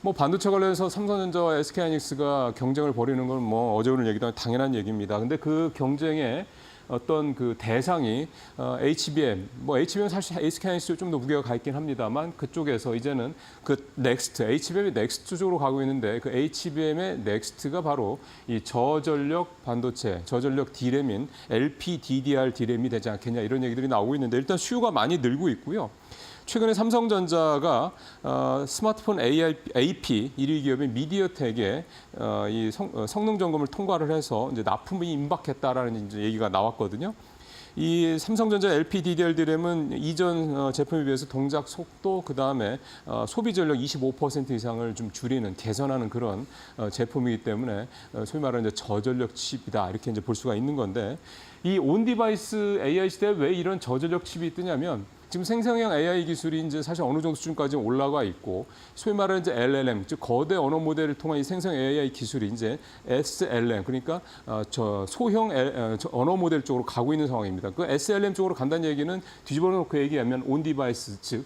뭐 반도체 관련해서 삼성전자와 SK하이닉스가 경쟁을 벌이는 건 뭐 어제 오늘 얘기도 당연한 얘기입니다. 근데 그 경쟁에 어떤 그 대상이 HBM, 뭐 HBM 사실 SK하이닉스 좀 더 무게가 가 있긴 합니다만 그쪽에서 이제는 그 넥스트, HBM이 넥스트 쪽으로 가고 있는데 그 HBM의 넥스트가 바로 이 저전력 반도체, 저전력 D램인 LPDDR D램이 되지 않겠냐 이런 얘기들이 나오고 있는데 일단 수요가 많이 늘고 있고요. 최근에 삼성전자가 스마트폰 AP 1위 기업인 미디어텍에 이 성능 점검을 통과를 해서 이제 납품이 임박했다라는 이제 얘기가 나왔거든요. 이 삼성전자 LPDDR DRAM은 이전 제품에 비해서 동작 속도 그다음에 소비 전력 25% 이상을 좀 줄이는 개선하는 그런 제품이기 때문에 소위 말하는 이제 저전력 칩이다 이렇게 이제 볼 수가 있는 건데 이 온디바이스 AI 시대에 왜 이런 저전력 칩이 뜨냐면 지금 생성형 AI 기술이 이제 사실 어느 정도 수준까지 올라가 있고 소위 말하는 이제 LLM 즉 거대 언어 모델을 통한 이 생성 AI 기술이 이제 SLM 그러니까 저 소형 언어 모델 쪽으로 가고 있는 상황입니다. 그 SLM 쪽으로 간다는 얘기는 뒤집어 놓고 얘기하면 온 디바이스 즉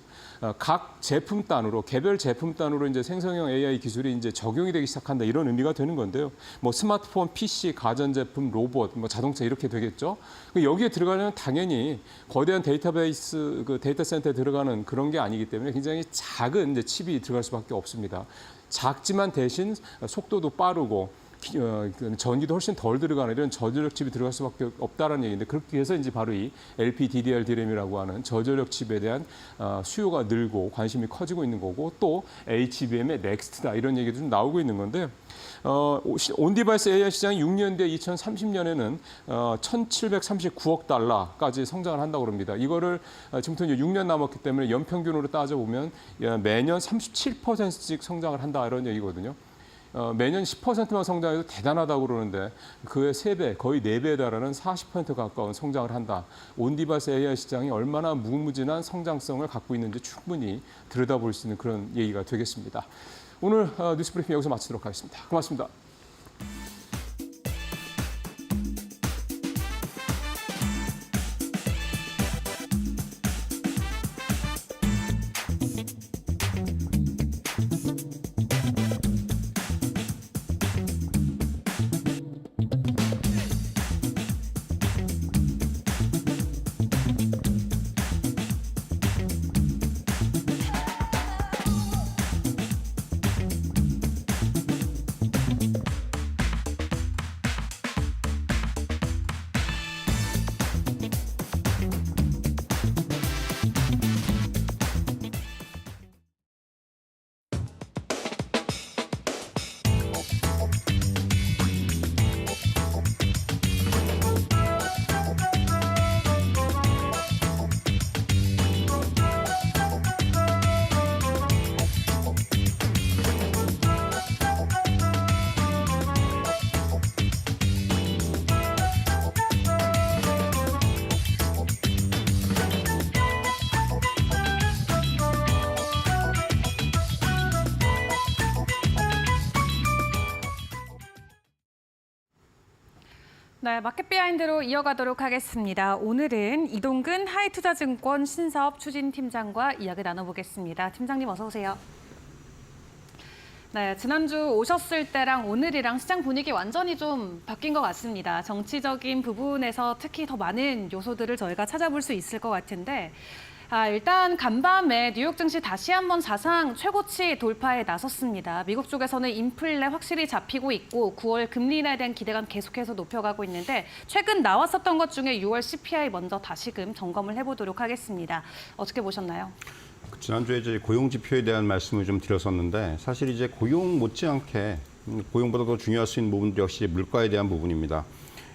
각 제품 단으로 개별 제품 단으로 이제 생성형 AI 기술이 이제 적용이 되기 시작한다 이런 의미가 되는 건데요. 뭐 스마트폰, PC, 가전제품, 로봇, 뭐 자동차 이렇게 되겠죠. 여기에 들어가려면 당연히 거대한 데이터베이스 그 데이터 센터에 들어가는 그런 게 아니기 때문에 굉장히 작은 이제 칩이 들어갈 수밖에 없습니다. 작지만 대신 속도도 빠르고 전기도 훨씬 덜 들어가는 이런 저전력 칩이 들어갈 수밖에 없다는 얘기인데 그렇게 해서 이제 바로 이 LPDDR DRAM이라고 하는 저전력 칩에 대한 수요가 늘고 관심이 커지고 있는 거고 또 HBM의 넥스트다 이런 얘기도 좀 나오고 있는 건데 온디바이스 AI 시장이 6년 뒤 2030년에는 1,739억 달러까지 성장을 한다고 합니다. 이거를 지금부터 이제 6년 남았기 때문에 연평균으로 따져보면 매년 37%씩 성장을 한다 이런 얘기거든요. 매년 10%만 성장해도 대단하다고 그러는데 그의 3배, 거의 4배에 달하는 40% 가까운 성장을 한다. 온디바이스 AI 시장이 얼마나 무궁무진한 성장성을 갖고 있는지 충분히 들여다볼 수 있는 그런 얘기가 되겠습니다. 오늘 뉴스 브리핑 여기서 마치도록 하겠습니다. 고맙습니다. 네, 마켓 비하인드로 이어가도록 하겠습니다. 오늘은 이동근 하이투자증권 신사업 추진팀장과 이야기 나눠보겠습니다. 팀장님 어서 오세요. 네, 지난주 오셨을 때랑 오늘이랑 시장 분위기 완전히 좀 바뀐 것 같습니다. 정치적인 부분에서 특히 더 많은 요소들을 저희가 찾아볼 수 있을 것 같은데 일단 간밤에 뉴욕 증시 다시 한번 사상 최고치 돌파에 나섰습니다. 미국 쪽에서는 인플레 확실히 잡히고 있고 9월 금리 인하에 대한 기대감 계속해서 높여가고 있는데 최근 나왔었던 것 중에 6월 CPI 먼저 다시금 점검을 해보도록 하겠습니다. 어떻게 보셨나요? 지난주에 이제 고용 지표에 대한 말씀을 좀 드렸었는데 사실 이제 고용 못지않게 고용보다 더 중요할 수 있는 부분도 역시 물가에 대한 부분입니다.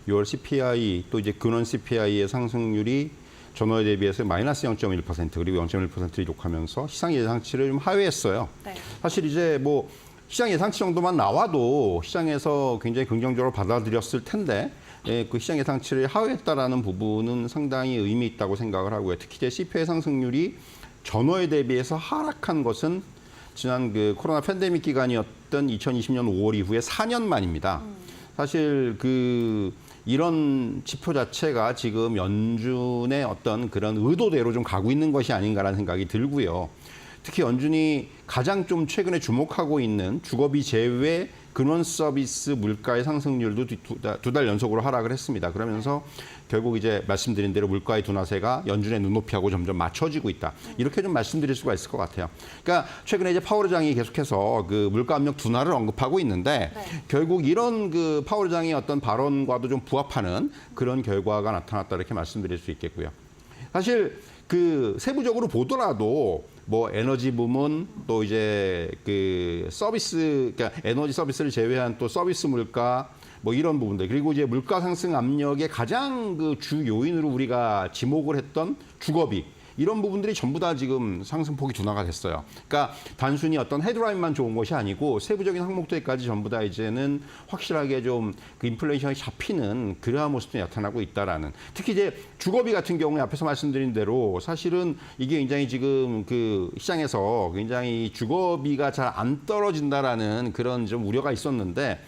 6월 CPI 또 이제 근원 CPI의 상승률이 전월에 대비해서 마이너스 0.1% 그리고 0.1%를 기록하면서 시장 예상치를 좀 하회했어요. 네. 사실 이제 뭐 시장 예상치 정도만 나와도 시장에서 굉장히 긍정적으로 받아들였을 텐데 그 시장 예상치를 하회했다라는 부분은 상당히 의미 있다고 생각을 하고요. 특히 이제 CPI 상승률이 전월에 대비해서 하락한 것은 지난 그 코로나 팬데믹 기간이었던 2020년 5월 이후에 4년 만입니다. 사실 이런 지표 자체가 지금 연준의 어떤 그런 의도대로 좀 가고 있는 것이 아닌가라는 생각이 들고요. 특히 연준이 가장 좀 최근에 주목하고 있는 주거비 제외 근원 서비스 물가의 상승률도 두 달 연속으로 하락을 했습니다. 그러면서 결국 이제 말씀드린 대로 물가의 둔화세가 연준의 눈높이하고 점점 맞춰지고 있다. 이렇게 좀 말씀드릴 수가 있을 것 같아요. 그러니까 최근에 이제 파월 의장이 계속해서 그 물가 압력 둔화를 언급하고 있는데 결국 이런 그 파월 의장의 어떤 발언과도 좀 부합하는 그런 결과가 나타났다 이렇게 말씀드릴 수 있겠고요. 사실 그 세부적으로 보더라도 뭐 에너지 부문 또 이제 그 서비스 그러니까 에너지 서비스를 제외한 또 서비스 물가 뭐 이런 부분들 그리고 이제 물가 상승 압력의 가장 그 주 요인으로 우리가 지목을 했던 주거비 이런 부분들이 전부 다 지금 상승폭이 둔화가 됐어요. 그러니까 단순히 어떤 헤드라인만 좋은 것이 아니고 세부적인 항목들까지 전부 다 이제는 확실하게 좀 그 인플레이션이 잡히는 그러한 모습이 나타나고 있다라는. 특히 이제 주거비 같은 경우에 앞에서 말씀드린 대로 사실은 이게 굉장히 지금 그 시장에서 굉장히 주거비가 잘 안 떨어진다라는 그런 좀 우려가 있었는데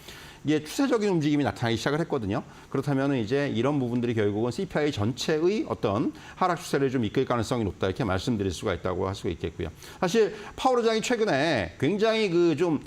이게 추세적인 움직임이 나타나기 시작을 했거든요. 그렇다면 이제 이런 부분들이 결국은 CPI 전체의 어떤 하락 추세를 좀 이끌 가능성이 높다 이렇게 말씀드릴 수가 있다고 할 수가 있겠고요. 사실 파월 의장이 최근에 굉장히 그 좀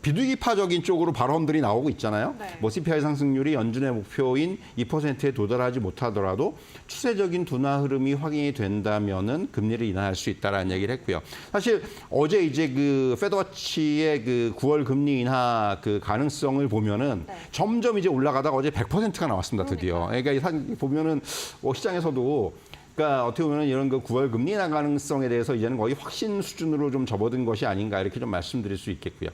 비둘기파적인 쪽으로 발언들이 나오고 있잖아요. 네. 뭐 CPI 상승률이 연준의 목표인 2%에 도달하지 못하더라도 추세적인 둔화 흐름이 확인이 된다면은 금리를 인하할 수 있다라는 얘기를 했고요. 사실 어제 이제 그 페드워치의 그 9월 금리 인하 그 가능성을 보면은 점점 이제 올라가다가 어제 100%가 나왔습니다. 드디어. 그러니까 보면은 시장에서도 그러니까 어떻게 보면 이런 그 9월 금리 인하 가능성에 대해서 이제는 거의 확신 수준으로 좀 접어든 것이 아닌가 이렇게 좀 말씀드릴 수 있겠고요.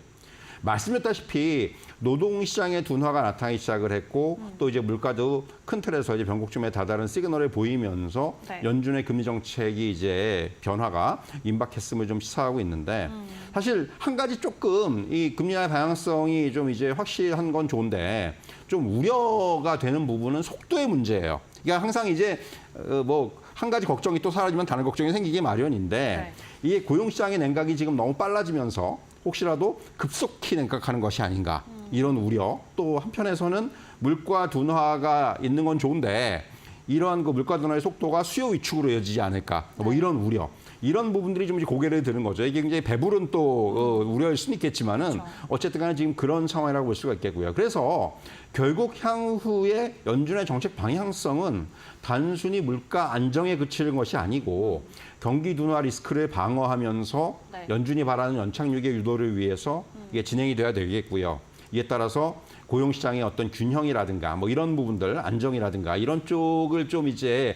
말씀드렸다시피 노동시장의 둔화가 나타나기 시작을 했고 또 이제 물가도 큰 틀에서 이제 변곡점에 다다른 시그널을 보이면서 연준의 금리 정책이 이제 변화가 임박했음을 좀 시사하고 있는데 사실 한 가지 조금 이 금리 인하 방향성이 좀 이제 확실한 건 좋은데 좀 우려가 되는 부분은 속도의 문제예요. 그러니까 항상 이제 뭐 한 가지 걱정이 또 사라지면 다른 걱정이 생기기 마련인데 이게 고용시장의 냉각이 지금 너무 빨라지면서 혹시라도 급속히 냉각하는 것이 아닌가 이런 우려 또 한편에서는 물가 둔화가 있는 건 좋은데 이러한 그 물가 둔화의 속도가 수요 위축으로 이어지지 않을까 뭐 이런 우려 이런 부분들이 좀 이제 고개를 드는 거죠. 이게 굉장히 배부른 또 우려일 수는 있겠지만은 어쨌든 간에 지금 그런 상황이라고 볼 수가 있겠고요. 그래서 결국 향후에 연준의 정책 방향성은 단순히 물가 안정에 그치는 것이 아니고 경기 둔화 리스크를 방어하면서 연준이 바라는 연착륙의 유도를 위해서 이게 진행이 돼야 되겠고요. 이에 따라서 고용시장의 어떤 균형이라든가 뭐 이런 부분들 안정이라든가 이런 쪽을 좀 이제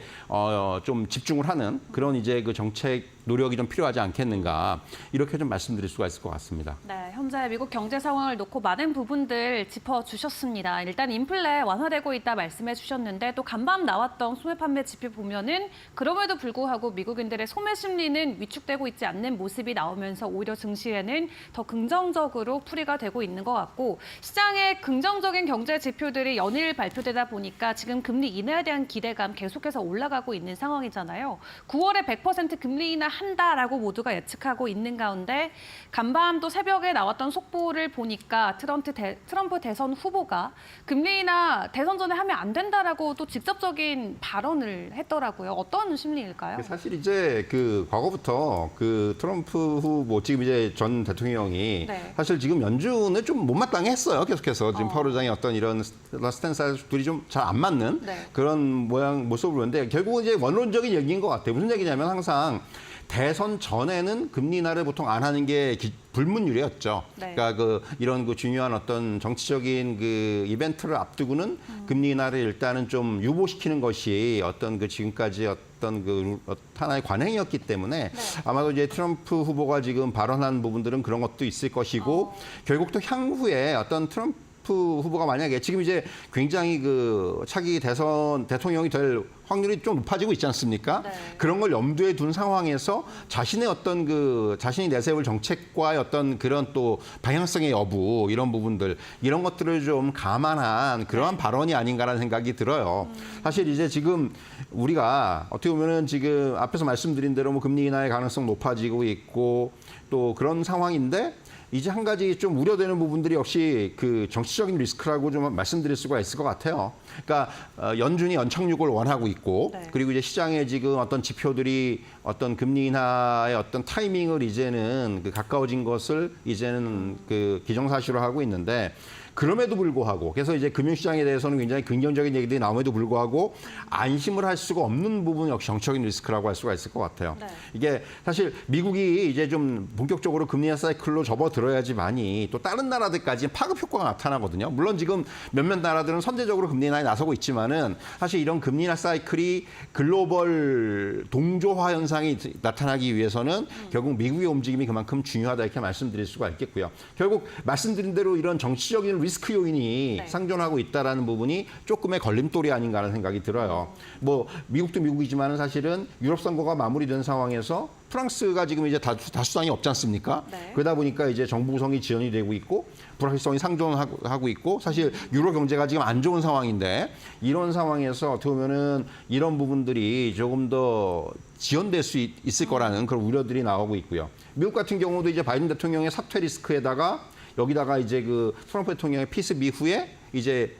좀 집중을 하는 그런 이제 그 정책 노력이 좀 필요하지 않겠는가 이렇게 좀 말씀드릴 수가 있을 것 같습니다. 네, 현재 미국 경제 상황을 놓고 많은 부분들 짚어주셨습니다. 일단 인플레 완화되고 있다 말씀해 주셨는데 또 간밤 나왔던 소매 판매 지표 보면은 그럼에도 불구하고 미국인들의 소매 심리는 위축되고 있지 않는 모습이 나오면서 오히려 증시에는 더 긍정적으로 풀이가 되고 있는 것 같고 시장의 긍정적인 경제 지표들이 연일 발표되다 보니까 지금 금리 인하에 대한 기대감 계속해서 올라가고 있는 상황이잖아요. 9월에 100% 금리 인하 한다라고 모두가 예측하고 있는 가운데 간밤 또 새벽에 나왔던 속보를 보니까 트럼프 대선 후보가 금리 인하 대선 전에 하면 안 된다라고 또 직접적인 발언을 했더라고요. 어떤 심리일까요? 사실 이제 그 과거부터 그 트럼프 후보 지금 이제 전 대통령이 사실 지금 연준을 좀 못마땅해 했어요. 계속해서 지금 파월 의장의 어떤 이런 스탠스들이 좀 잘 안 맞는 그런 모습을 보는데 결국은 이제 원론적인 얘기인 것 같아요. 무슨 얘기냐면 항상 대선 전에는 금리 인하를 보통 안 하는 게 불문율이었죠. 그러니까 그 이런 그 중요한 어떤 정치적인 그 이벤트를 앞두고는 금리 인하를 일단은 좀 유보시키는 것이 어떤 그 지금까지 어떤 그 하나의 관행이었기 때문에 아마도 이제 트럼프 후보가 지금 발언한 부분들은 그런 것도 있을 것이고 결국 또 향후에 어떤 트럼프 후보가 만약에 지금 이제 굉장히 그 차기 대통령이 될 확률이 좀 높아지고 있지 않습니까? 그런 걸 염두에 둔 상황에서 자신의 어떤 그 자신이 내세울 정책과의 어떤 그런 또 방향성의 여부 이런 부분들 이런 것들을 좀 감안한 그러한 발언이 아닌가라는 생각이 들어요. 사실 이제 지금 우리가 어떻게 보면은 지금 앞에서 말씀드린 대로 뭐 금리 인하의 가능성 높아지고 있고 또 그런 상황인데 이제 한 가지 좀 우려되는 부분들이 역시 그 정치적인 리스크라고 좀 말씀드릴 수가 있을 것 같아요. 그러니까 연준이 연착륙을 원하고 있고 네. 그리고 이제 시장에 지금 어떤 지표들이 어떤 금리 인하의 어떤 타이밍을 이제는 그 가까워진 것을 이제는 그 기정사실로 하고 있는데 그럼에도 불구하고 그래서 이제 금융시장에 대해서는 굉장히 긍정적인 얘기들이 나옴에도 불구하고 안심을 할 수가 없는 부분은 역시 정치적인 리스크라고 할 수가 있을 것 같아요. 네. 이게 사실 미국이 이제 좀 본격적으로 금리 인하 사이클로 접어들어야지만이 또 다른 나라들까지 파급 효과가 나타나거든요. 물론 지금 몇몇 나라들은 선제적으로 금리 인하에 나서고 있지만은 사실 이런 금리 인하 사이클이 글로벌 동조화 현상이 나타나기 위해서는 결국 미국의 움직임이 그만큼 중요하다 이렇게 말씀드릴 수가 있겠고요. 결국 말씀드린 대로 이런 정치적인 리스크 요인이 네. 상존하고 있다라는 부분이 조금의 걸림돌이 아닌가 하는 생각이 들어요. 뭐 미국도 미국이지만은 사실은 유럽 선거가 마무리된 상황에서 프랑스가 지금 이제 다수당이 없지 않습니까? 네. 그러다 보니까 이제 정부 구성이 지연이 되고 있고 불확실성이 상존하고 있고 사실 유로 경제가 지금 안 좋은 상황인데 이런 상황에서 어떻게 보면은 이런 부분들이 조금 더 지연될 수 있을 거라는 그런 우려들이 나오고 있고요. 미국 같은 경우도 이제 바이든 대통령의 사퇴 리스크에다가 여기다가 이제 그 트럼프 대통령의 피습 이후에 이제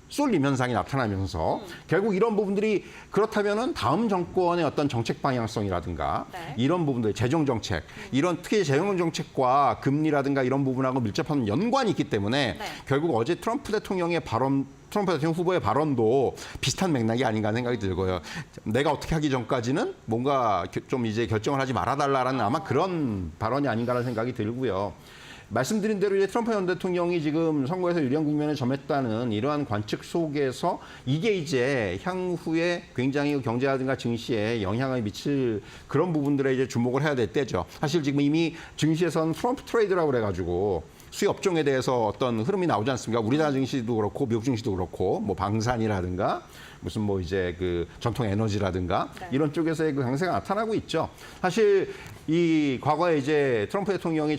쏠림 현상이 나타나면서 결국 이런 부분들이 그렇다면은 다음 정권의 어떤 정책 방향성이라든가 네. 이런 부분들 재정 정책 이런 특히 재정 정책과 금리라든가 이런 부분하고 밀접한 연관이 있기 때문에 네. 결국 어제 트럼프 대통령 후보의 발언도 비슷한 맥락이 아닌가 생각이 들고요. 내가 어떻게 하기 전까지는 뭔가 좀 이제 결정을 하지 말아달라라는 아마 그런 발언이 아닌가라는 생각이 들고요. 말씀드린 대로 이제 트럼프 전 대통령이 지금 선거에서 유리한 국면을 점했다는 이러한 관측 속에서 이게 이제 향후에 굉장히 경제라든가 증시에 영향을 미칠 그런 부분들에 이제 주목을 해야 될 때죠. 사실 지금 이미 증시에서는 프롬프트 트레이드라고 그래가지고 수요 업종에 대해서 어떤 흐름이 나오지 않습니까? 우리나라 증시도 그렇고 미국 증시도 그렇고 뭐 방산이라든가 무슨 뭐 이제 그 전통 에너지라든가 네. 이런 쪽에서의 그 강세가 나타나고 있죠. 사실 이 과거에 이제 트럼프 대통령이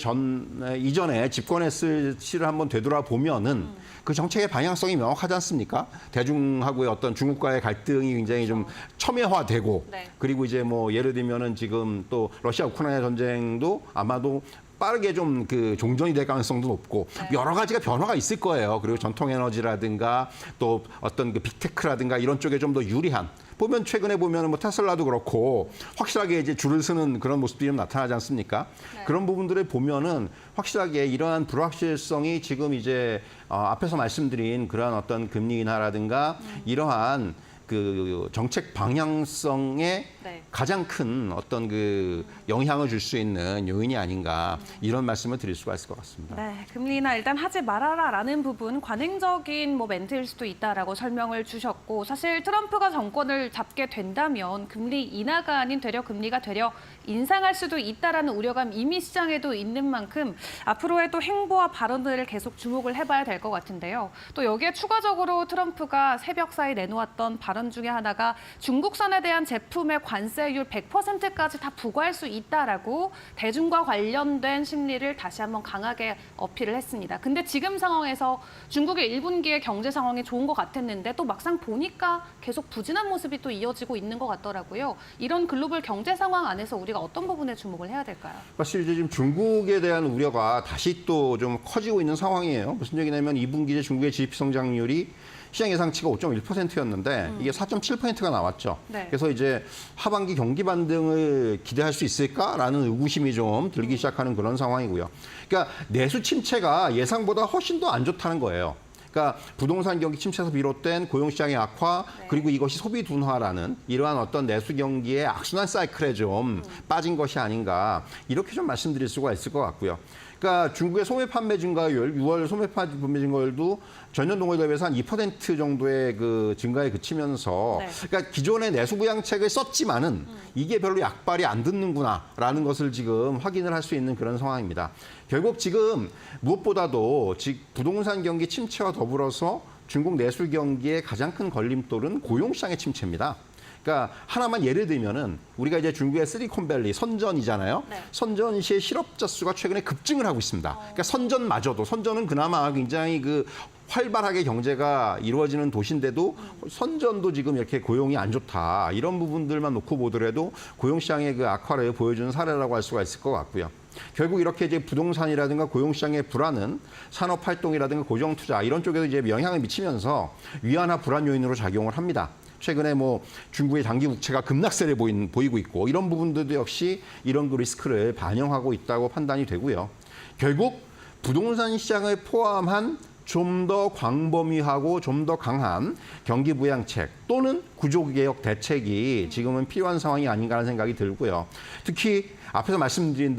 이전에 집권했을 시를 한번 되돌아보면은 그 정책의 방향성이 명확하지 않습니까? 대중하고의 어떤 중국과의 갈등이 굉장히 좀 첨예화되고 네. 그리고 이제 뭐 예를 들면은 지금 또 러시아 우크라이나 전쟁도 아마도 빠르게 좀 그 종전이 될 가능성도 높고 네. 여러 가지가 변화가 있을 거예요. 그리고 전통 에너지라든가 또 어떤 그 빅테크라든가 이런 쪽에 좀 더 유리한 보면 최근에 보면 뭐 테슬라도 그렇고 확실하게 이제 줄을 서는 그런 모습들이 좀 나타나지 않습니까? 네. 그런 부분들을 보면은 확실하게 이러한 불확실성이 지금 이제 앞에서 말씀드린 그러한 어떤 금리 인하라든가 이러한 그 정책 방향성에 네. 가장 큰 어떤 그 영향을 줄 수 있는 요인이 아닌가 이런 말씀을 드릴 수가 있을 것 같습니다. 네, 금리 인하 일단 하지 말아라라는 부분 관행적인 뭐 멘트일 수도 있다라고 설명을 주셨고 사실 트럼프가 정권을 잡게 된다면 금리 인하가 아닌 되려 금리가 되려 인상할 수도 있다라는 우려감 이미 시장에도 있는 만큼 앞으로의 또 행보와 발언들을 계속 주목을 해봐야 될 것 같은데요. 또 여기에 추가적으로 트럼프가 새벽 사이 내놓았던 발언 중에 하나가 중국산에 대한 제품의 관세율 100%까지 다 부과할 수 있다라고 대중과 관련된 심리를 다시 한번 강하게 어필을 했습니다. 근데 지금 상황에서 중국의 1분기의 경제 상황이 좋은 것 같았는데 또 막상 보니까 계속 부진한 모습이 또 이어지고 있는 것 같더라고요. 이런 글로벌 경제 상황 안에서 우리가 어떤 부분에 주목을 해야 될까요? 사실 이제 지금 중국에 대한 우려가 다시 또 좀 커지고 있는 상황이에요. 무슨 얘기냐면 2분기 이제 중국의 GDP 성장률이 시장 예상치가 5.1%였는데 이게 4.7%가 나왔죠. 네. 그래서 이제 하반기 경기 반등을 기대할 수 있을까라는 의구심이 좀 들기 시작하는 그런 상황이고요. 그러니까 내수 침체가 예상보다 훨씬 더 안 좋다는 거예요. 그러니까 부동산 경기 침체에서 비롯된 고용시장의 악화 그리고 이것이 소비 둔화라는 이러한 어떤 내수 경기의 악순환 사이클에 좀 빠진 것이 아닌가 이렇게 좀 말씀드릴 수가 있을 것 같고요. 그러니까 중국의 소매 판매 증가율, 6월 소매 판매 증가율도 전년 동월 대비해서 한 2% 정도의 그 증가에 그치면서 네. 그러니까 기존의 내수 부양책을 썼지만은 이게 별로 약발이 안 듣는구나라는 것을 지금 확인을 할 수 있는 그런 상황입니다. 결국 지금 무엇보다도 부동산 경기 침체와 더불어서 중국 내수 경기의 가장 큰 걸림돌은 고용시장의 침체입니다. 그러니까 하나만 예를 들면은 우리가 이제 중국의 실리콘밸리 선전이잖아요. 네. 선전시의 실업자 수가 최근에 급증을 하고 있습니다. 그러니까 선전마저도 선전은 그나마 굉장히 그 활발하게 경제가 이루어지는 도시인데도 선전도 지금 이렇게 고용이 안 좋다. 이런 부분들만 놓고 보더라도 고용시장의 그 악화를 보여주는 사례라고 할 수가 있을 것 같고요. 결국 이렇게 이제 부동산이라든가 고용시장의 불안은 산업활동이라든가 고정투자 이런 쪽에도 이제 영향을 미치면서 위안화 불안 요인으로 작용을 합니다. 최근에 뭐 중국의 장기 국채가 급락세를 보이고 있고 이런 부분들도 역시 이런 그 리스크를 반영하고 있다고 판단이 되고요. 결국 부동산 시장을 포함한 좀 더 광범위하고 좀 더 강한 경기 부양책 또는 구조개혁 대책이 지금은 필요한 상황이 아닌가라는 생각이 들고요. 특히 앞에서 말씀하신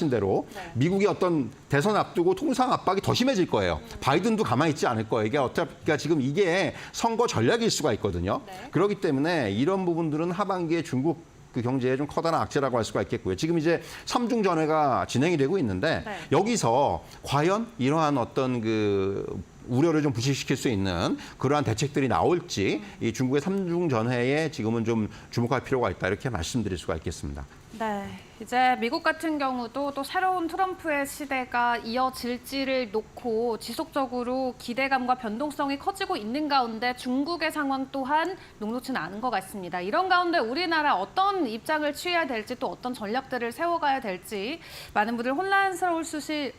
대로 미국의 어떤 대선 앞두고 통상 압박이 더 심해질 거예요. 바이든도 가만히 있지 않을 거예요. 이게 어차피 그러니까 지금 이게 선거 전략일 수가 있거든요. 그렇기 때문에 이런 부분들은 하반기에 중국 그 경제에 좀 커다란 악재라고 할 수가 있겠고요. 지금 이제 3중 전회가 진행이 되고 있는데 여기서 과연 이러한 어떤 그 우려를 좀 부식시킬 수 있는 그러한 대책들이 나올지 이 중국의 3중 전회에 지금은 좀 주목할 필요가 있다 이렇게 말씀드릴 수가 있겠습니다. 네, 이제 미국 같은 경우도 또 새로운 트럼프의 시대가 이어질지를 놓고 지속적으로 기대감과 변동성이 커지고 있는 가운데 중국의 상황 또한 녹록지는 않은 것 같습니다. 이런 가운데 우리나라 어떤 입장을 취해야 될지 또 어떤 전략들을 세워가야 될지 많은 분들 혼란스러우실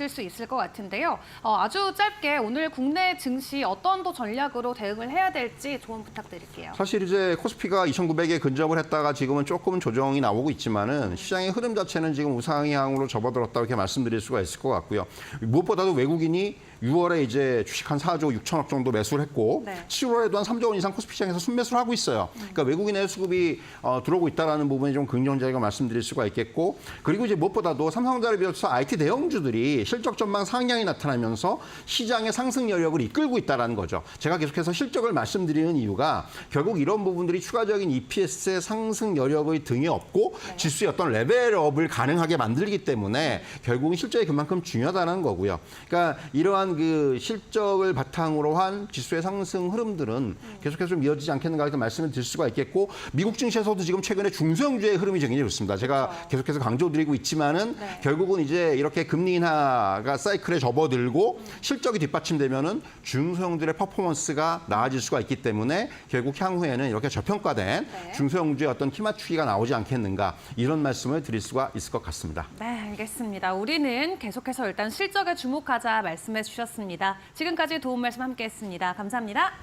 수 있을 것 같은데요. 아주 짧게 오늘 국내 증시 어떤 또 전략으로 대응을 해야 될지 조언 부탁드릴게요. 사실 이제 코스피가 2,900에 근접을 했다가 지금은 조금 조정이 나오고 있지만은 시장의 흐름 자체는 지금 우상향으로 접어들었다 이렇게 말씀드릴 수가 있을 것 같고요. 무엇보다도 외국인이 6월에 이제 주식 한 4조 6천억 정도 매수를 했고 7월에도 한 3조 원 이상 코스피 시장에서 순매수를 하고 있어요. 그러니까 외국인의 수급이 들어오고 있다는 부분이 좀 긍정적이라고 말씀드릴 수가 있겠고 그리고 이제 무엇보다도 삼성전자를 비롯해서 IT 대형주들이 실적 전망 상향이 나타나면서 시장의 상승 여력을 이끌고 있다는 거죠. 제가 계속해서 실적을 말씀드리는 이유가 결국 이런 부분들이 추가적인 EPS의 상승 여력의 등에 업고 지수의 어떤 레벨업을 가능하게 만들기 때문에 결국은 실적이 그만큼 중요하다는 거고요. 그러니까 이러한 그 실적을 바탕으로 한 지수의 상승 흐름들은 계속해서 좀 이어지지 않겠는가 이렇게 말씀을 드릴 수가 있겠고 미국 증시에서도 지금 최근에 중소형주의 흐름이 굉장히 좋습니다. 제가 계속해서 강조드리고 있지만은 결국은 이제 이렇게 금리 인하가 사이클에 접어들고 실적이 뒷받침되면은 중소형들의 퍼포먼스가 나아질 수가 있기 때문에 결국 향후에는 이렇게 저평가된 중소형주의 어떤 키 맞추기가 나오지 않겠는가 이런 말씀을 드릴 수가 있을 것 같습니다. 네, 알겠습니다. 우리는 계속해서 일단 실적에 주목하자 말씀해 주셨습니다. 지금까지 도움 말씀 함께했습니다. 감사합니다.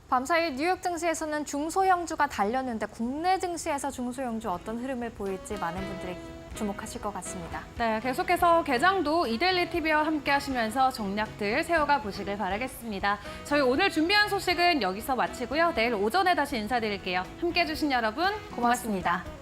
밤사이 뉴욕 증시에서는 중소형주가 달렸는데 국내 증시에서 중소형주 어떤 흐름을 보일지 많은 분들이 주목하실 것 같습니다. 네, 계속해서 개장도 이데일리 TV와 함께 하시면서 전략들 세워가 보시길 바라겠습니다. 저희 오늘 준비한 소식은 여기서 마치고요. 내일 오전에 다시 인사드릴게요. 함께해 주신 여러분 고맙습니다.